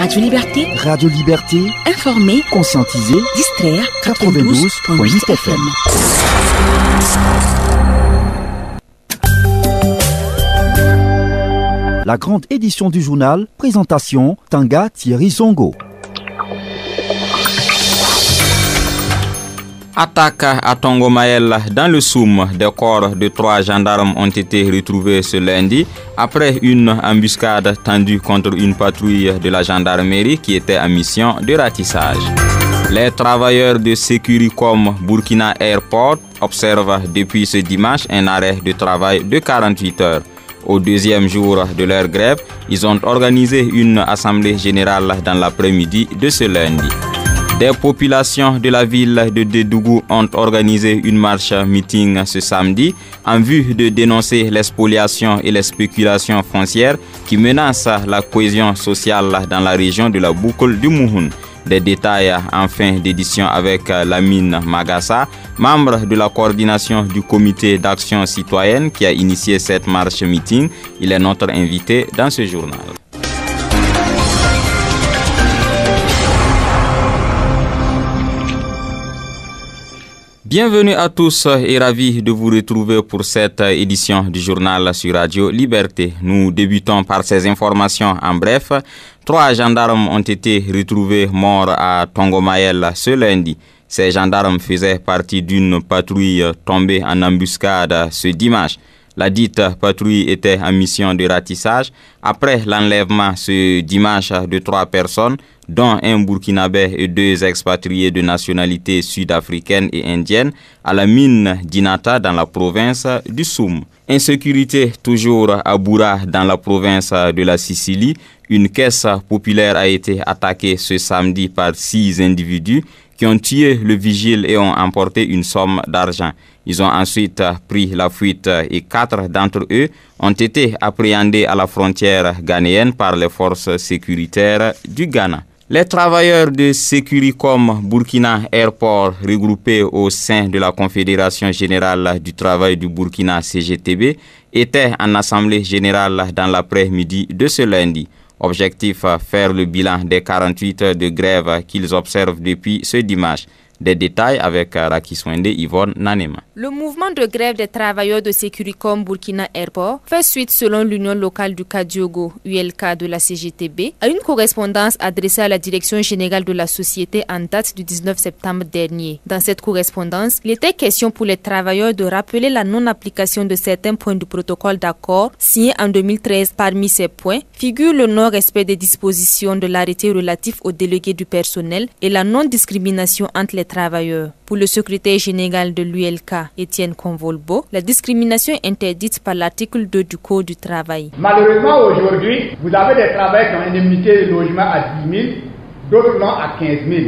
Radio Liberté. Radio Liberté. Informer, conscientiser, distraire. 92.8 FM. La grande édition du journal, présentation Tanga Thierry Zongo. Attaque à Tongomael dans le Soum. Des corps de 3 gendarmes ont été retrouvés ce lundi après une embuscade tendue contre une patrouille de la gendarmerie qui était en mission de ratissage. Les travailleurs de Securicom Burkina Airport observent depuis ce dimanche un arrêt de travail de 48 heures. Au deuxième jour de leur grève, ils ont organisé une assemblée générale dans l'après-midi de ce lundi. Des populations de la ville de Dédougou ont organisé une marche-meeting ce samedi en vue de dénoncer les spoliations et les spéculations foncières qui menacent la cohésion sociale dans la région de la boucle du Mouhoun. Des détails en fin d'édition avec Lamine Magassa, membre de la coordination du comité d'action citoyenne qui a initié cette marche-meeting. Il est notre invité dans ce journal. Bienvenue à tous et ravi de vous retrouver pour cette édition du journal sur Radio Liberté. Nous débutons par ces informations en bref. 3 gendarmes ont été retrouvés morts à Tongomael ce lundi. Ces gendarmes faisaient partie d'une patrouille tombée en embuscade ce dimanche. La dite patrouille était en mission de ratissage après l'enlèvement ce dimanche de 3 personnes, dont un Burkinabé et 2 expatriés de nationalité sud-africaine et indienne, à la mine d'Inata dans la province du Soum. Insécurité toujours à Boura dans la province de la Sicile. Une caisse populaire a été attaquée ce samedi par 6 individus qui ont tué le vigile et ont emporté une somme d'argent. Ils ont ensuite pris la fuite et 4 d'entre eux ont été appréhendés à la frontière ghanéenne par les forces sécuritaires du Ghana. Les travailleurs de Securicom Burkina Airport, regroupés au sein de la Confédération générale du travail du Burkina CGTB, étaient en assemblée générale dans l'après-midi de ce lundi. Objectif, faire le bilan des 48 heures de grève qu'ils observent depuis ce dimanche. Des détails avec Rakiswende Yvonne Nanema. Le mouvement de grève des travailleurs de Securicom Burkina Airport fait suite, selon l'Union locale du Kadiogo, ULK de la CGTB, à une correspondance adressée à la Direction générale de la société en date du 19 septembre dernier. Dans cette correspondance, il était question pour les travailleurs de rappeler la non-application de certains points du protocole d'accord signé en 2013. Parmi ces points figure le non-respect des dispositions de l'arrêté relatif aux délégués du personnel et la non-discrimination entre les travailleurs. Pour le secrétaire général de l'ULK, Étienne Convolbo, la discrimination est interdite par l'article 2 du Code du travail. Malheureusement, aujourd'hui, vous avez des travailleurs qui ont une indemnité de logement à 10 000, d'autres l'ont à 15 000.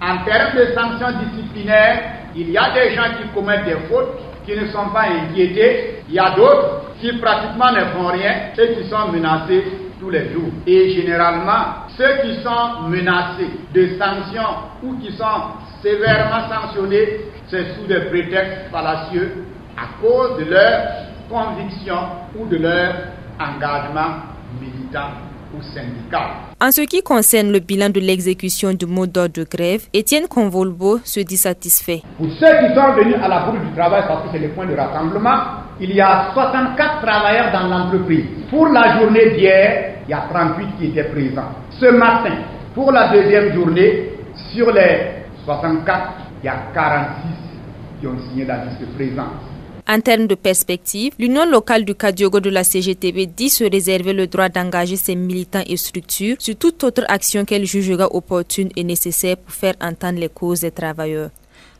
En termes de sanctions disciplinaires, il y a des gens qui commettent des fautes, qui ne sont pas inquiétés. Il y a d'autres qui pratiquement ne font rien et qui sont menacés tous les jours. Et généralement, ceux qui sont menacés de sanctions ou qui sont sévèrement sanctionnés, c'est sous des prétextes fallacieux à cause de leur conviction ou de leur engagement militant ou syndical. En ce qui concerne le bilan de l'exécution du mot d'ordre de grève, Étienne Convolbo se dit satisfait. Pour ceux qui sont venus à la bourse du travail, parce que c'est le point de rassemblement, il y a 64 travailleurs dans l'entreprise. Pour la journée d'hier, il y a 38 qui étaient présents. Ce matin, pour la deuxième journée, sur les 64, il y a 46 qui ont signé la liste de présence. En termes de perspective, l'Union locale du Kadiogo de la CGTB dit se réserver le droit d'engager ses militants et structures sur toute autre action qu'elle jugera opportune et nécessaire pour faire entendre les causes des travailleurs.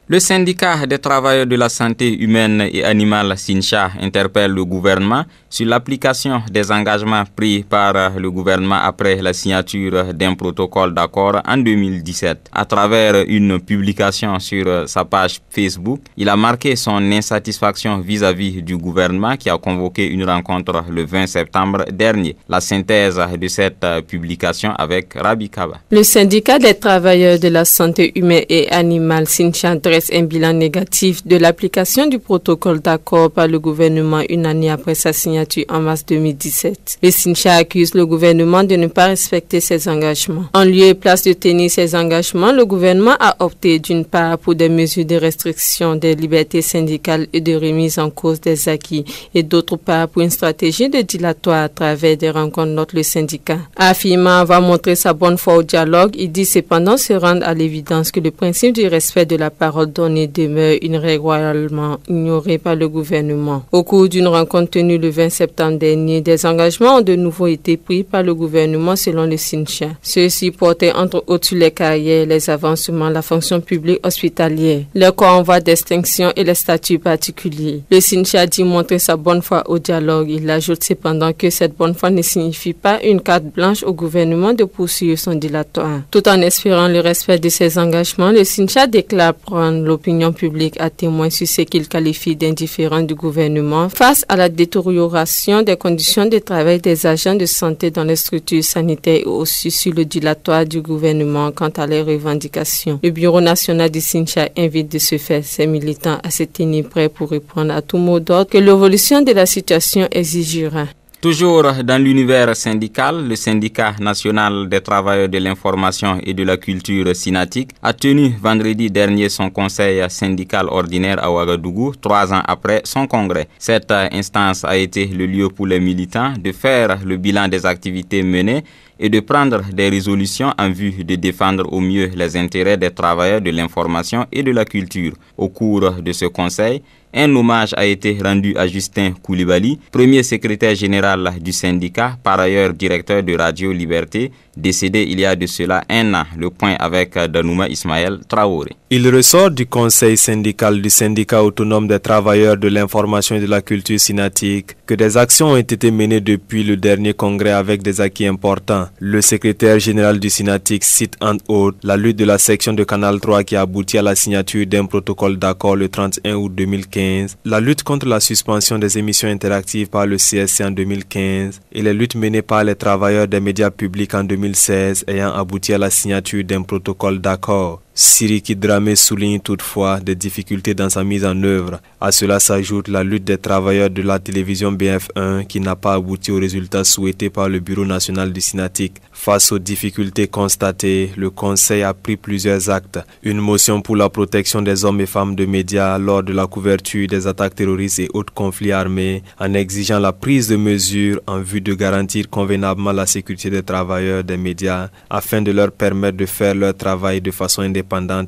Le syndicat des travailleurs de la santé humaine et animale SINCHA interpelle le gouvernement sur l'application des engagements pris par le gouvernement après la signature d'un protocole d'accord en 2017. À travers une publication sur sa page Facebook, il a marqué son insatisfaction vis-à-vis du gouvernement qui a convoqué une rencontre le 20 septembre dernier. La synthèse de cette publication avec Rabi Kaba. Le syndicat des travailleurs de la santé humaine et animale SINCHA dresse un bilan négatif de l'application du protocole d'accord par le gouvernement une année après sa signature en mars 2017. Le SYNCHA accuse le gouvernement de ne pas respecter ses engagements. En lieu et place de tenir ses engagements, le gouvernement a opté d'une part pour des mesures de restriction des libertés syndicales et de remise en cause des acquis et d'autre part pour une stratégie de dilatoire à travers des rencontres, note le syndicat. Affirmant avoir montré sa bonne foi au dialogue, il dit cependant se rendre à l'évidence que le principe du respect de la parole donnée demeure une règle royalement ignorée par le gouvernement. Au cours d'une rencontre tenue le 20 septembre dernier, des engagements ont de nouveau été pris par le gouvernement selon le SYNCHA. Ceux-ci portaient entre autres sur les carrières, les avancements, la fonction publique hospitalière, le corps en voie d'extinction et les statuts particuliers. Le SYNCHA dit montrer sa bonne foi au dialogue. Il ajoute cependant que cette bonne foi ne signifie pas une carte blanche au gouvernement de poursuivre son dilatoire. Tout en espérant le respect de ses engagements, le SYNCHA déclare prendre l'opinion publique à témoin sur ce qu'il qualifie d'indifférence du gouvernement face à la détérioration des conditions de travail des agents de santé dans les structures sanitaires et aussi sur le dilatoire du gouvernement quant à les revendications. Le Bureau national du SYNCHA invite de ce fait ses militants à se tenir prêts pour répondre à tout mot d'ordre que l'évolution de la situation exigera. Toujours dans l'univers syndical, le syndicat national des travailleurs de l'information et de la culture SYNATIC a tenu vendredi dernier son conseil syndical ordinaire à Ouagadougou, 3 ans après son congrès. Cette instance a été le lieu pour les militants de faire le bilan des activités menées et de prendre des résolutions en vue de défendre au mieux les intérêts des travailleurs de l'information et de la culture. Au cours de ce conseil, un hommage a été rendu à Justin Koulibaly, premier secrétaire général du syndicat, par ailleurs directeur de Radio Liberté, décédé il y a de cela 1 an. Le point avec Danouma Ismaël Traoré. Il ressort du conseil syndical du syndicat autonome des travailleurs de l'information et de la culture SYNATIC que des actions ont été menées depuis le dernier congrès avec des acquis importants. Le secrétaire général du SYNATIC cite entre autres la lutte de la section de Canal 3 qui a abouti à la signature d'un protocole d'accord le 31 août 2015, la lutte contre la suspension des émissions interactives par le CSC en 2015 et les luttes menées par les travailleurs des médias publics en 2016 ayant abouti à la signature d'un protocole d'accord. Siriki Dramé souligne toutefois des difficultés dans sa mise en œuvre. À cela s'ajoute la lutte des travailleurs de la télévision BF1 qui n'a pas abouti aux résultats souhaités par le Bureau national du SYNATIC. Face aux difficultés constatées, le Conseil a pris plusieurs actes. Une motion pour la protection des hommes et femmes de médias lors de la couverture des attaques terroristes et autres conflits armés, en exigeant la prise de mesures en vue de garantir convenablement la sécurité des travailleurs des médias afin de leur permettre de faire leur travail de façon indépendante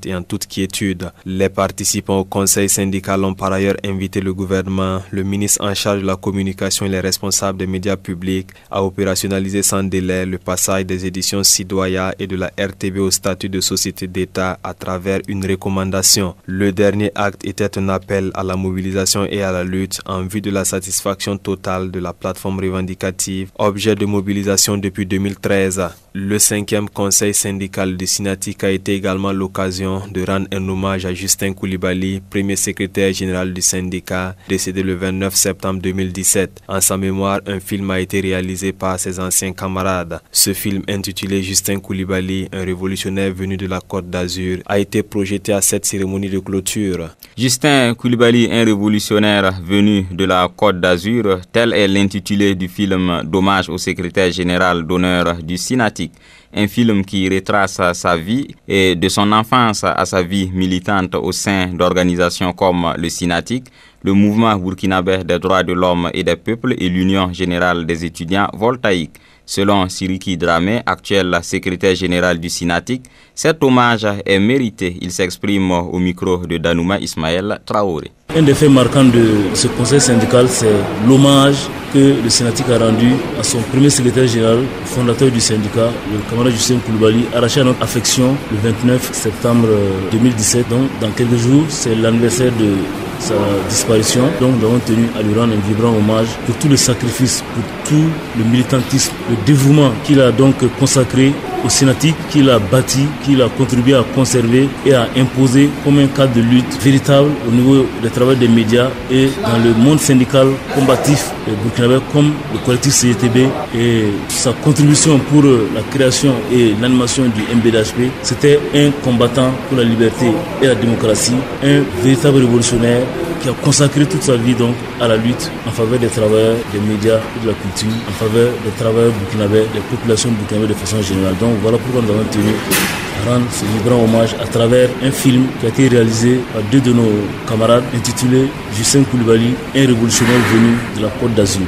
et en toute quiétude. Les participants au conseil syndical ont par ailleurs invité le gouvernement, le ministre en charge de la communication et les responsables des médias publics à opérationnaliser sans délai le passage des éditions Sidoya et de la RTB au statut de société d'État à travers une recommandation. Le dernier acte était un appel à la mobilisation et à la lutte en vue de la satisfaction totale de la plateforme revendicative, objet de mobilisation depuis 2013. Le 5e conseil syndical du SYNATIC a été également l'occasion de rendre un hommage à Justin Koulibaly, premier secrétaire général du syndicat, décédé le 29 septembre 2017. En sa mémoire, un film a été réalisé par ses anciens camarades. Ce film, intitulé Justin Koulibaly, un révolutionnaire venu de la Côte d'Azur, a été projeté à cette cérémonie de clôture. Justin Koulibaly, un révolutionnaire venu de la Côte d'Azur, tel est l'intitulé du film d'hommage au secrétaire général d'honneur du SYNATIC. Un film qui retrace sa vie et de son enfance à sa vie militante au sein d'organisations comme le SYNATIC, le mouvement burkinabé des droits de l'homme et des peuples et l'Union générale des étudiants voltaïques. Selon Siriki Dramé, actuel secrétaire général du SYNATIC, cet hommage est mérité. Il s'exprime au micro de Danouma Ismaël Traoré. Un des faits marquants de ce conseil syndical, c'est l'hommage que le SYNATIC a rendu à son premier secrétaire général, fondateur du syndicat, le camarade Justin Koulibaly, arraché à notre affection le 29 septembre 2017. Donc, dans quelques jours, c'est l'anniversaire de sa disparition. Donc, nous avons tenu à lui rendre un vibrant hommage pour tout le sacrifice, pour tout le militantisme, le dévouement qu'il a donc consacré au Sénatique qu'il a bâti, qu'il a contribué à conserver et à imposer comme un cadre de lutte véritable au niveau du travail des médias et dans le monde syndical combatif burkinabé comme le collectif CGTB. Et sa contribution pour la création et l'animation du MBDHP, c'était un combattant pour la liberté et la démocratie, un véritable révolutionnaire qui a consacré toute sa vie donc à la lutte en faveur des travailleurs, des médias et de la culture, en faveur des travailleurs burkinabés, des populations burkinabées de façon générale. Donc voilà pourquoi nous avons tenu à rendre ce vibrant hommage à travers un film qui a été réalisé par deux de nos camarades intitulé Justin Koulibaly, un révolutionnaire venu de la Côte d'Azur.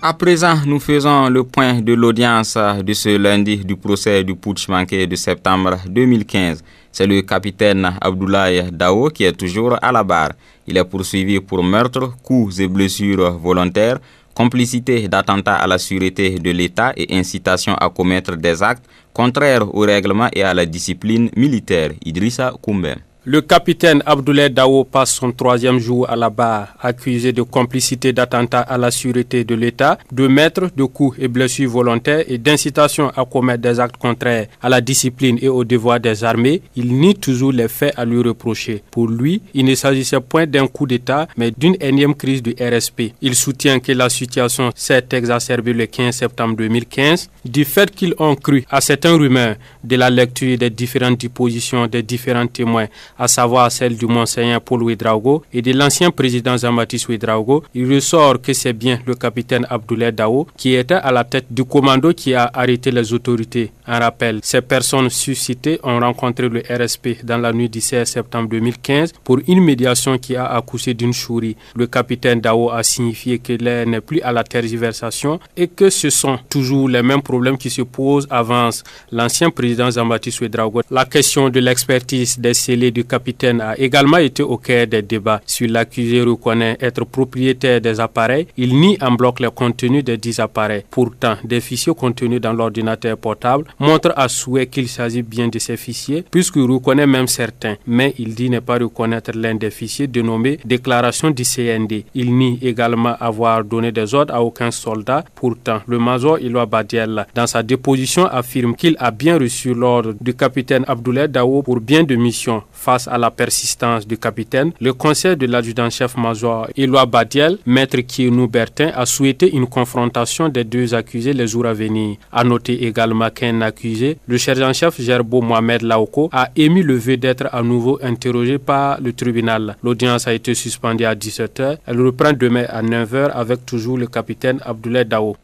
À présent, nous faisons le point de l'audience de ce lundi du procès du putsch manqué de septembre 2015. C'est le capitaine Abdoulaye Dao qui est toujours à la barre. Il est poursuivi pour meurtre, coups et blessures volontaires, complicité d'attentats à la sûreté de l'État et incitation à commettre des actes contraires au règlement et à la discipline militaire. Idrissa Koumbe. Le capitaine Abdoulaye Dao passe son 3e jour à la barre, accusé de complicité d'attentat à la sûreté de l'État, de meurtre, de coups et blessures volontaires et d'incitation à commettre des actes contraires à la discipline et aux devoirs des armées. Il nie toujours les faits à lui reprocher. Pour lui, il ne s'agissait point d'un coup d'État, mais d'une énième crise du RSP. Il soutient que la situation s'est exacerbée le 15 septembre 2015, du fait qu'ils ont cru à certaines rumeurs de la lecture des différentes dispositions des différents témoins, à savoir celle du monseigneur Paul Ouédraogo et de l'ancien président Jean-Baptiste Ouédraogo. Il ressort que c'est bien le capitaine Abdoulaye Dao qui était à la tête du commando qui a arrêté les autorités. En rappel, ces personnes suscitées ont rencontré le RSP dans la nuit du 16 septembre 2015 pour une médiation qui a accouché d'une chourie. Le capitaine Dao a signifié que l'air n'est plus à la tergiversation et que ce sont toujours les mêmes problèmes qui se posent, avance l'ancien président Jean-Baptiste Ouédraogo. La question de l'expertise des scellés du capitaine a également été au cœur des débats. Si l'accusé reconnaît être propriétaire des appareils, il nie en bloc les contenus des 10 appareils. Pourtant, des fichiers contenus dans l'ordinateur portable montrent à souhait qu'il s'agit bien de ces fichiers, puisqu'il reconnaît même certains. Mais il dit ne pas reconnaître l'un des fichiers dénommé déclaration du CND. Il nie également avoir donné des ordres à aucun soldat. Pourtant, le major Iloa Badiel, dans sa déposition, affirme qu'il a bien reçu l'ordre du capitaine Abdoulaye Dao pour bien de missions. Face à la persistance du capitaine, le conseil de l'adjudant-chef-major Iloa Badiel, maître Kienou Bertin, a souhaité une confrontation des deux accusés les jours à venir. A noter également qu'un accusé, le sergent-chef Gerbo Mohamed Laoko, a émis le vœu d'être à nouveau interrogé par le tribunal. L'audience a été suspendue à 17h. Elle reprend demain à 9h avec toujours le capitaine Abdoulaye Dao.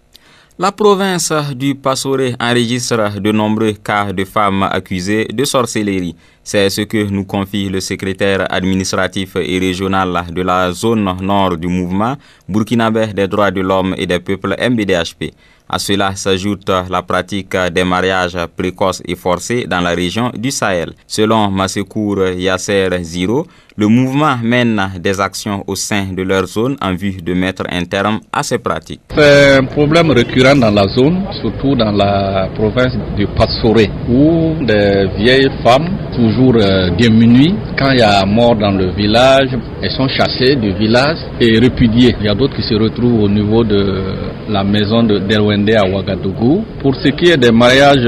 La province du Passoré enregistre de nombreux cas de femmes accusées de sorcellerie. C'est ce que nous confie le secrétaire administratif et régional de la zone nord du mouvement burkinabé des droits de l'homme et des peuples MBDHP. À cela s'ajoute la pratique des mariages précoces et forcés dans la région du Sahel. Selon Massekour Yasser Ziro, le mouvement mène des actions au sein de leur zone en vue de mettre un terme à ces pratiques. C'est un problème récurrent dans la zone, surtout dans la province du Passoré, où des vieilles femmes, toujours démunies, quand il y a mort dans le village, elles sont chassées du village et répudiées. Il y a d'autres qui se retrouvent au niveau de la maison d'Elwende à Ouagadougou. Pour ce qui est des mariages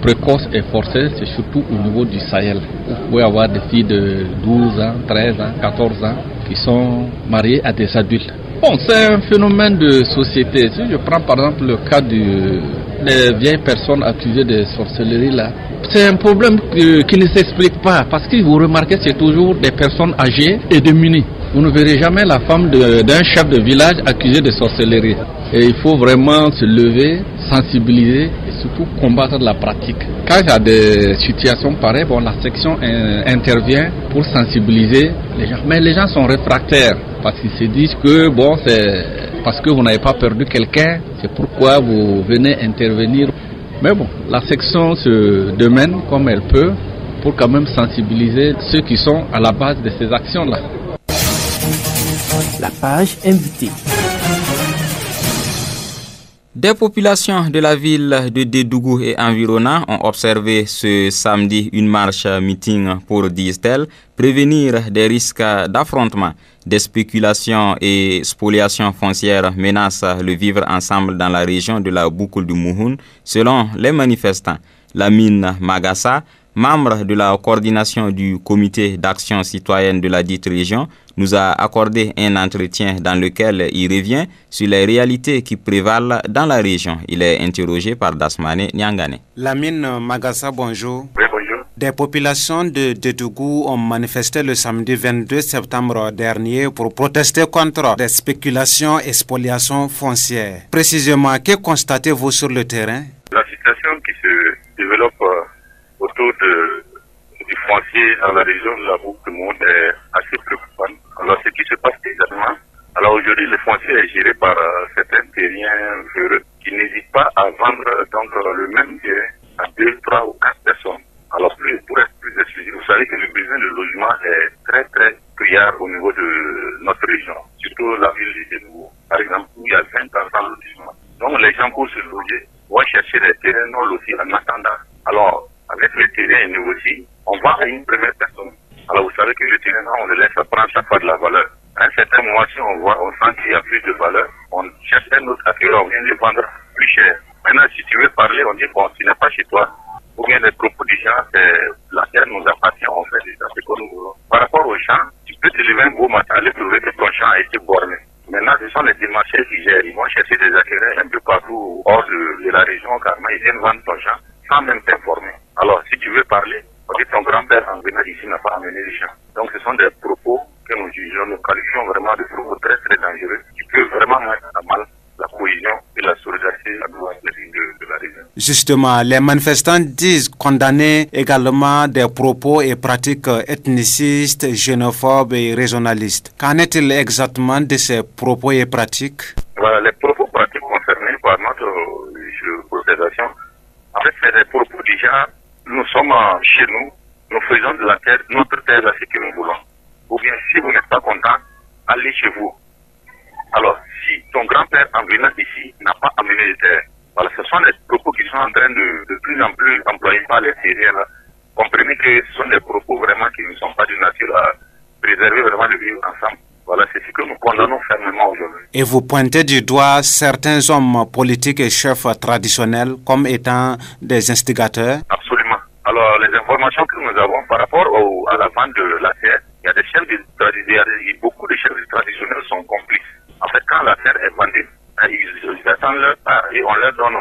précoces et forcés, c'est surtout au niveau du Sahel. Vous pouvez avoir des filles de 12 ans, 13 ans, 14 ans qui sont mariées à des adultes. Bon, c'est un phénomène de société. Si je prends par exemple le cas des vieilles personnes accusées de sorcellerie là, c'est un problème qui ne s'explique pas parce que vous remarquez c'est toujours des personnes âgées et démunies. Vous ne verrez jamais la femme d'un chef de village accusé de sorcellerie. Et il faut vraiment se lever, sensibiliser et surtout combattre la pratique. Quand il y a des situations pareilles, bon, la section intervient pour sensibiliser les gens. Mais les gens sont réfractaires parce qu'ils se disent que bon, c'est parce que vous n'avez pas perdu quelqu'un, c'est pourquoi vous venez intervenir. Mais bon, la section se démène comme elle peut pour quand même sensibiliser ceux qui sont à la base de ces actions-là. La page invitée. Des populations de la ville de Dédougou et environnants ont observé ce samedi une marche-meeting pour, disent-elles, prévenir des risques d'affrontement. Des spéculations et spoliations foncières menacent le vivre ensemble dans la région de la boucle du Mouhoun, selon les manifestants. Lamine Magassa, membre de la coordination du comité d'action citoyenne de la dite région, nous a accordé un entretien dans lequel il revient sur les réalités qui prévalent dans la région. Il est interrogé par Dasmane Nyangane. Lamine Magassa, bonjour. Oui, bonjour. Des populations de Dédougou ont manifesté le samedi 22 septembre dernier pour protester contre des spéculations et spoliations foncières. Précisément, que constatez-vous sur le terrain? La situation qui se développe autour du foncier dans la région de la boucle du monde est assez préoccupante. Alors, ce qui se passe exactement, alors aujourd'hui, le foncier est géré par certains terriens heureux qui n'hésitent pas à vendre donc le même bien à 2, 3 ou 4 personnes. Alors, pour être plus exclusif, vous savez que le besoin de logement est très, très criard au niveau de notre région, surtout la ville de Dédougou. Par exemple, où il y a 20 ans lotissements. Donc, les gens pour se loger vont chercher des terrains non lotis en attendant. Alors, avec le terrain négocié, on va à une première personne. Alors, vous savez que le terrain, on le laisse prendre chaque fois de la valeur. À un certain moment, si on sent qu'il y a plus de valeur, on cherche un autre acquéreur, on vient le vendre plus cher. Maintenant, si tu veux parler, on dit, bon, tu n'es pas chez toi. Ou bien les propos des gens, la terre nous appartient, on fait des affaires comme nous voulons. Par rapport au champ, tu peux te lever un beau matin, aller trouver que ton champ a été borné. Maintenant, ce sont les démarcheurs qui gèrent. Ils vont chercher des acquéreurs un peu partout hors de la région, carrément, ils viennent vendre ton champ sans même t'informer. Alors, si tu veux parler, on dit ton grand-père en venant ici n'a pas amené les champs. Donc, ce sont des propos que nous jugeons, nous qualifions vraiment de propos très, très dangereux qui peuvent vraiment mettre à mal la cohésion et la solidarité de la région. Justement, les manifestants disent condamner également des propos et pratiques ethnicistes, xénophobes et régionalistes. Qu'en est-il exactement de ces propos et pratiques? Voilà, les propos pratiques concernés par notre protestation, en fait, c'est des propos déjà, nous sommes chez nous, nous faisons de la terre, notre terre, là, ce que nous voulons. Ou bien, si vous n'êtes pas content, allez chez vous. Alors, si ton grand-père, en venant ici, n'a pas amené les terres, voilà, ce sont des propos qui sont en train de plus en plus employés par les terriens. Comprenez que ce sont des propos vraiment qui ne sont pas de nature à préserver vraiment le vivre ensemble. Voilà, c'est ce que nous condamnons fermement aujourd'hui. Et vous pointez du doigt certains hommes politiques et chefs traditionnels comme étant des instigateurs? Absolument. Alors, les informations que nous avons par rapport à la vente de la terre, il y a des chefs beaucoup de chefs traditionnels sont complices. En fait, quand la terre est vendue, ils attendent leur part et on leur donne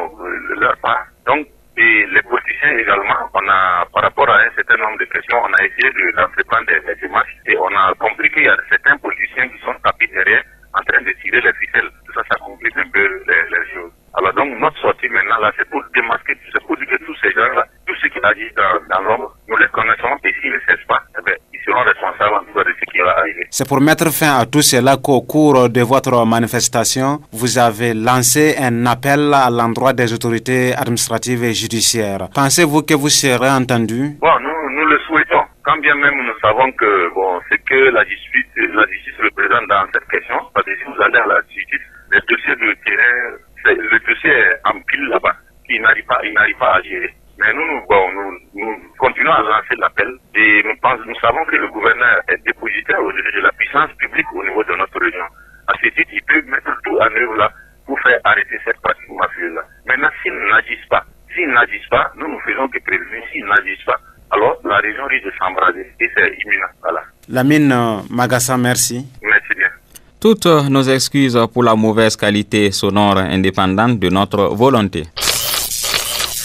leur part. Donc, et les politiciens également, on a, par rapport à un certain nombre de questions, on a essayé d'entreprendre des démarches et on a compris qu'il y a certains politiciens qui sont tapis derrière en train de tirer les ficelles. Tout ça, ça complique un peu les choses. Alors donc, notre sortie maintenant, là, c'est pour démasquer, c'est pour dire que tous ces gens-là, tous ceux qui agissent dans l'ombre, nous les connaissons et s'ils ne cessent pas, eh bien, ils seront responsables en tout cas de ce qui va arriver. C'est pour mettre fin à tout cela qu'au cours de votre manifestation, vous avez lancé un appel à l'endroit des autorités administratives et judiciaires. Pensez-vous que vous serez entendu? Bon, nous le souhaitons. Quand bien même nous savons que bon, c'est que la justice représente dans cette question, parce que si vous allez à la justice, les dossiers de terrain, le dossier est en pile là-bas, il n'arrive pas à gérer. Mais nous continuons à lancer l'appel et nous savons que le gouverneur est dépositaire de la puissance publique au niveau de notre région. À ce titre, il peut mettre tout en œuvre là pour faire arrêter cette pratique mafieuse là. Maintenant, s'ils n'agissent pas, nous faisons que prévenir. S'ils n'agissent pas, alors la région risque de s'embraser et c'est imminent. Voilà. Lamine Magassa, merci. Merci bien. Toutes nos excuses pour la mauvaise qualité sonore indépendante de notre volonté.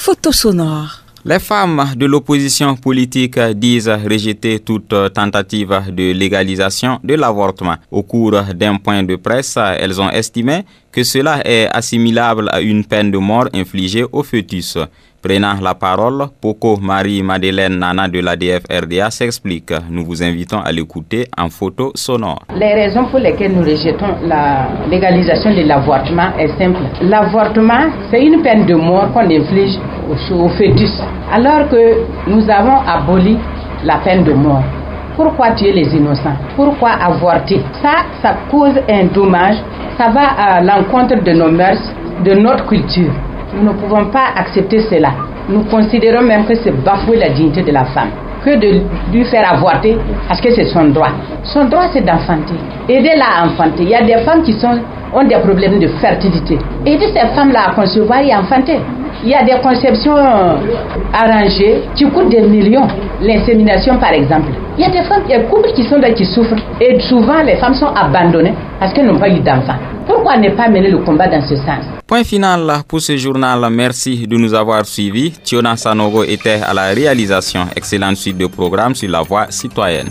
Photo sonore. Les femmes de l'opposition politique disent rejeter toute tentative de légalisation de l'avortement. Au cours d'un point de presse, elles ont estimé que cela est assimilable à une peine de mort infligée au fœtus. Prenant la parole, Poco Marie-Madeleine Nana de l'ADF-RDA s'explique. Nous vous invitons à l'écouter en photo sonore. Les raisons pour lesquelles nous rejetons la légalisation de l'avortement est simple. L'avortement, c'est une peine de mort qu'on inflige au fœtus. Alors que nous avons aboli la peine de mort. Pourquoi tuer les innocents? Pourquoi avorter? Ça cause un dommage. Ça va à l'encontre de nos mœurs. de notre culture. Nous ne pouvons pas accepter cela. Nous considérons même que c'est bafouer la dignité de la femme que de lui faire avorter parce que c'est son droit. Son droit, c'est d'enfanter. Aidez-la à enfanter. Il y a des femmes qui ont des problèmes de fertilité. Aidez ces femmes-là à concevoir et à enfanter. Il y a des conceptions arrangées qui coûtent des millions. L'insémination, par exemple. Il y a des femmes, il y a des couples qui sont là qui souffrent. Et souvent, les femmes sont abandonnées parce qu'elles n'ont pas eu d'enfants. Pourquoi ne pas mener le combat dans ce sens? Point final pour ce journal. Merci de nous avoir suivis. Tiona Sanogo était à la réalisation. Excellente suite de programmes sur la voie citoyenne.